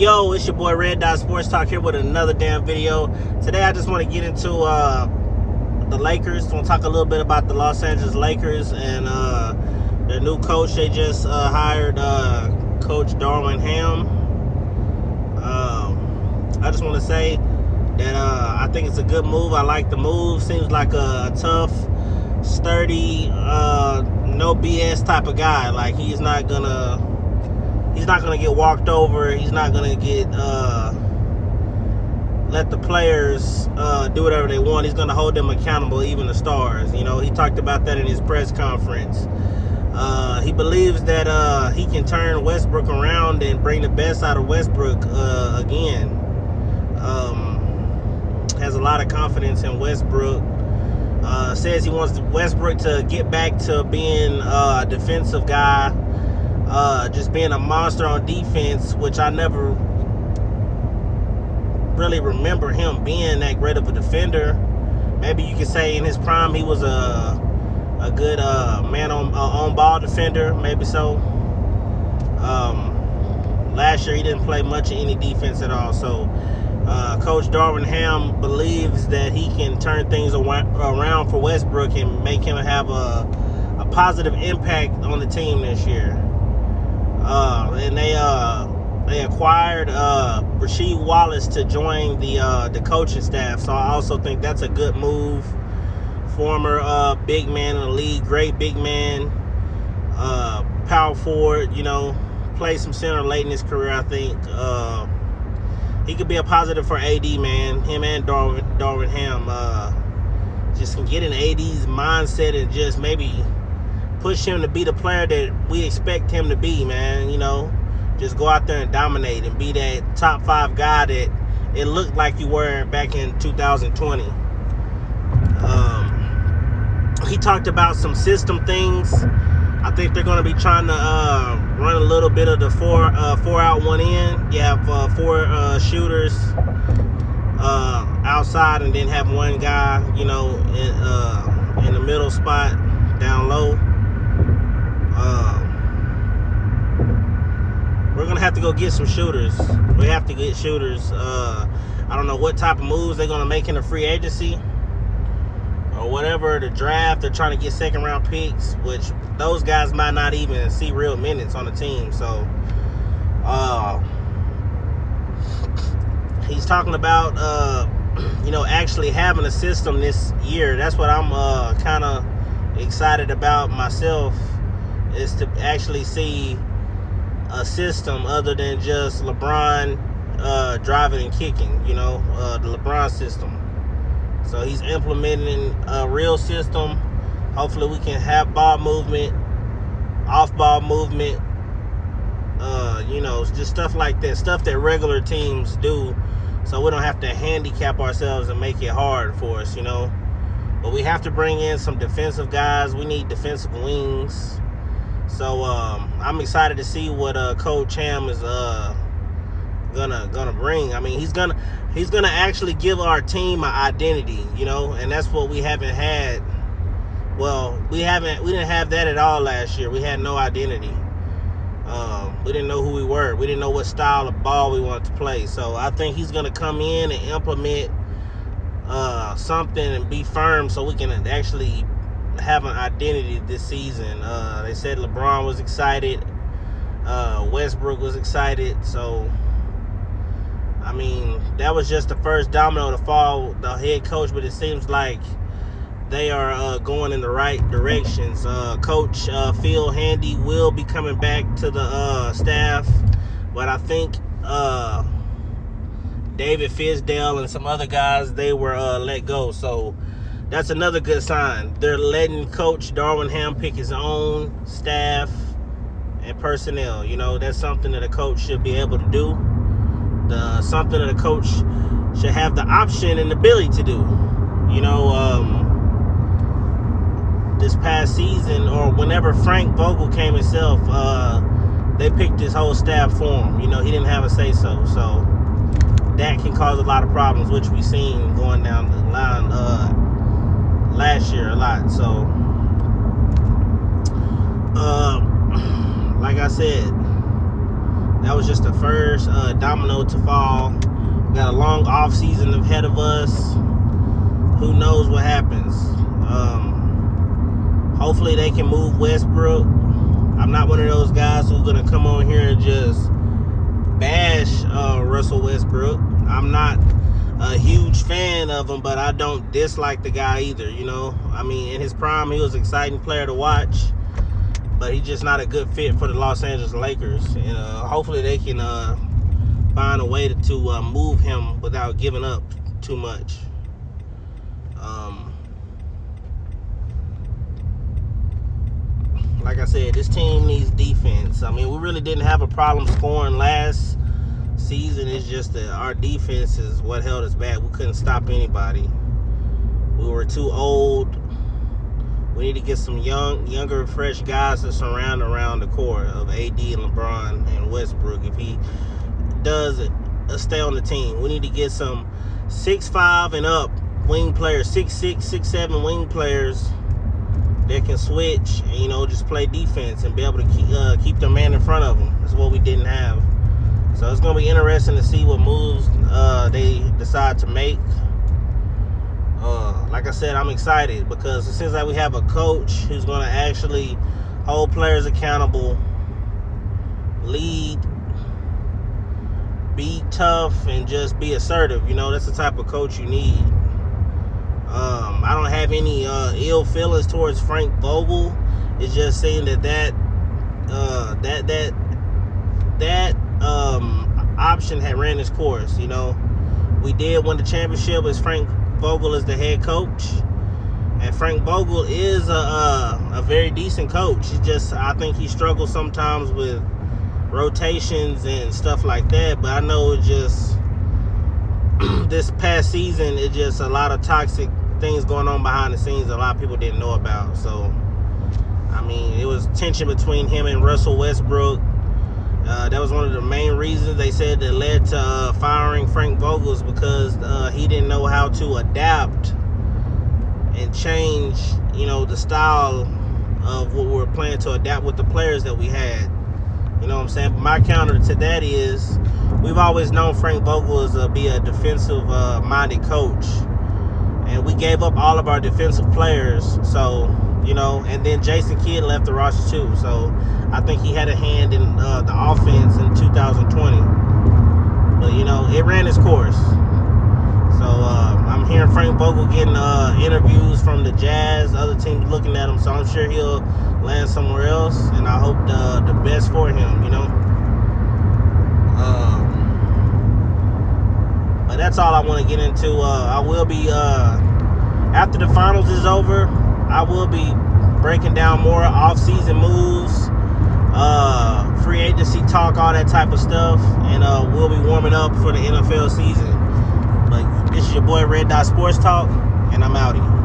Yo, it's your boy Red Dot Sports Talk here with another damn video. Today I just want to get into the Lakers. I want to talk a little bit about the Los Angeles Lakers and their new coach. They just hired Coach Darwin Ham. I just want to say that I think it's a good move. I like the move. Seems like a tough, sturdy, no BS type of guy. Like he's not gonna get walked over. He's not gonna get let the players do whatever they want. He's gonna hold them accountable, even the stars. You know, he talked about that in his press conference. He believes that he can turn Westbrook around and bring the best out of Westbrook again. Has a lot of confidence in Westbrook. Says he wants Westbrook to get back to being a defensive guy. Just being a monster on defense, which I never really remember him being that great of a defender. Maybe you could say in his prime he was a good man on ball defender, maybe so. Last year he didn't play much of any defense at all. So Coach Darwin Ham believes that he can turn things around for Westbrook and make him have a positive impact on the team this year. And they acquired Rasheed Wallace to join the coaching staff. So I also think that's a good move. Former big man in the league, great big man, power forward. You know, played some center late in his career. I think he could be a positive for AD, man. Him and Darwin Ham just can get in AD's mindset and just maybe push him to be the player that we expect him to be, man. You know, just go out there and dominate and be that top 5 guy that it looked like you were back in 2020. He talked about some system things. I think they're going to be trying to run a little bit of the 4 out, 1 in. You have 4 shooters outside, and then have 1 guy, you know, in the middle spot down low. We're gonna have to go get some shooters. We have to get shooters. I don't know what type of moves they're gonna make in the free agency or whatever. The draft, they're trying to get 2nd round picks, which those guys might not even see real minutes on the team. So he's talking about you know, actually having a system this year. That's what I'm kind of excited about myself, is to actually see a system other than just LeBron driving and kicking, you know, the LeBron system. So he's implementing a real system. Hopefully we can have ball movement, off ball movement, you know, just stuff like that, stuff that regular teams do, so we don't have to handicap ourselves and make it hard for us, you know. But we have to bring in some defensive guys. We need defensive wings. So I'm excited to see what Coach Ham is gonna bring. I mean, he's gonna actually give our team an identity, you know, and that's what we haven't had. Well, we didn't have that at all last year. We had no identity. We didn't know who we were. We didn't know what style of ball we wanted to play. So I think he's gonna come in and implement something and be firm, so we can actually have an identity this season. They said LeBron was excited, Westbrook was excited. So I mean, that was just the first domino to fall, the head coach, but it seems like they are going in the right directions. Coach Phil Handy will be coming back to the staff, but I think David Fisdale and some other guys, they were let go. So that's another good sign. They're letting Coach Darwin Ham pick his own staff and personnel. You know, that's something that a coach should be able to do. Something that a coach should have the option and ability to do. You know, this past season, or whenever Frank Vogel came himself, they picked his whole staff for him. You know, he didn't have a say-so. So that can cause a lot of problems, which we've seen going down the line last year a lot. So like I said, that was just the first domino to fall. We got a long off season ahead of us. Who knows what happens? Hopefully they can move Westbrook. I'm not one of those guys who's gonna come on here and just bash Russell Westbrook. I'm not a huge fan of him, but I don't dislike the guy either. You know, I mean, in his prime, he was an exciting player to watch, but he's just not a good fit for the Los Angeles Lakers. And hopefully they can find a way to move him without giving up too much. Like I said, this team needs defense. I mean, we really didn't have a problem scoring last season. It's just that our defense is what held us back. We couldn't stop anybody. We were too old. We need to get some younger, fresh guys to surround around the core of AD and LeBron and Westbrook. If he does stay on the team, we need to get some 6'5" and up wing players, 6'6", 6'7" wing players that can switch and, you know, just play defense and be able to keep the man in front of them. That's what we didn't have. So it's going to be interesting to see what moves they decide to make. Like I said, I'm excited because it seems like we have a coach who's going to actually hold players accountable, lead, be tough, and just be assertive. You know, that's the type of coach you need. I don't have any ill feelings towards Frank Vogel. It's just saying that option had ran its course. You know, we did win the championship as Frank Vogel is the head coach, and Frank Vogel is a very decent coach. I think he struggles sometimes with rotations and stuff like that. But I know it just this past season, it's just a lot of toxic things going on behind the scenes a lot of people didn't know about. So, I mean, it was tension between him and Russell Westbrook. That was one of the main reasons they said that led to firing Frank Vogel, because he didn't know how to adapt and change, you know, the style of what we were playing to adapt with the players that we had. You know what I'm saying? But my counter to that is, we've always known Frank Vogel as be a defensive minded coach, and we gave up all of our defensive players. So, you know, and then Jason Kidd left the roster too. So I think he had a hand in the offense in 2020. But, you know, it ran its course. So I'm hearing Frank Vogel getting interviews from the Jazz, other teams looking at him. So I'm sure he'll land somewhere else, and I hope the best for him, you know. But that's all I want to get into. I will be, after the finals is over, I will be breaking down more off-season moves, free agency talk, all that type of stuff, and we'll be warming up for the NFL season. But this is your boy Red Dot Sports Talk, and I'm outie.